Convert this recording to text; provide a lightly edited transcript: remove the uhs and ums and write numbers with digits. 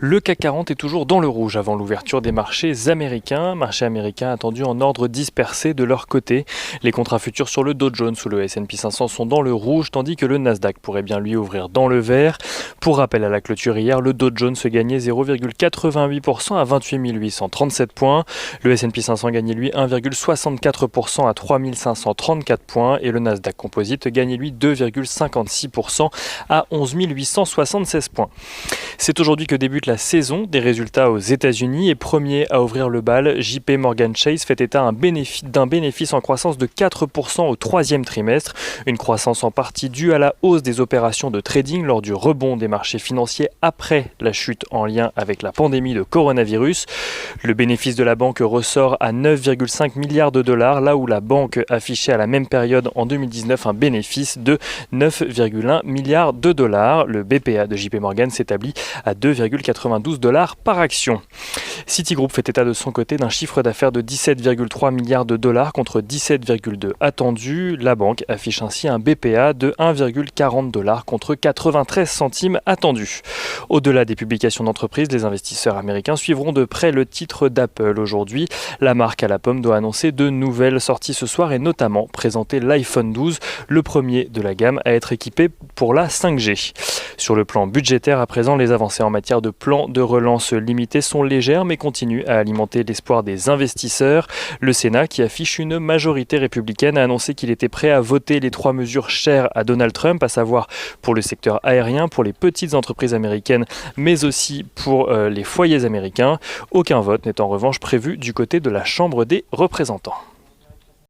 Le CAC 40 est toujours dans le rouge avant l'ouverture des marchés américains. Marchés américains attendus en ordre dispersé de leur côté. Les contrats futurs sur le Dow Jones ou le S&P 500 sont dans le rouge, tandis que le Nasdaq pourrait bien lui ouvrir dans le vert. Pour rappel, à la clôture hier, le Dow Jones gagnait 0,88% à 28 837 points. Le S&P 500 gagnait lui 1,64% à 3 534 points. Et le Nasdaq Composite gagnait lui 2,56% à 11 876 points. C'est aujourd'hui que débute la saison des résultats aux États-Unis et premier à ouvrir le bal, JP Morgan Chase fait état d'un bénéfice en croissance de 4% au troisième trimestre, une croissance en partie due à la hausse des opérations de trading lors du rebond des marchés financiers après la chute en lien avec la pandémie de coronavirus. Le bénéfice de la banque ressort à 9,5 milliards de dollars, là où la banque affichait à la même période en 2019 un bénéfice de 9,1 milliards de dollars. Le BPA de JP Morgan s'établit à 2,92 dollars par action. Citigroup fait état de son côté d'un chiffre d'affaires de 17,3 milliards de dollars contre 17,2 attendus. La banque affiche ainsi un BPA de 1,40 dollars contre 93 centimes attendus. Au-delà des publications d'entreprises, les investisseurs américains suivront de près le titre d'Apple aujourd'hui. La marque à la pomme doit annoncer de nouvelles sorties ce soir et notamment présenter l'iPhone 12, le premier de la gamme à être équipé pour la 5G. Sur le plan budgétaire, à présent, les avancées en matière de plan de relance limité sont légères mais continuent à alimenter l'espoir des investisseurs. Le Sénat, qui affiche une majorité républicaine, a annoncé qu'il était prêt à voter les 3 mesures chères à Donald Trump, à savoir pour le secteur aérien, pour les petites entreprises américaines, mais aussi pour les foyers américains. Aucun vote n'est en revanche prévu du côté de la Chambre des représentants.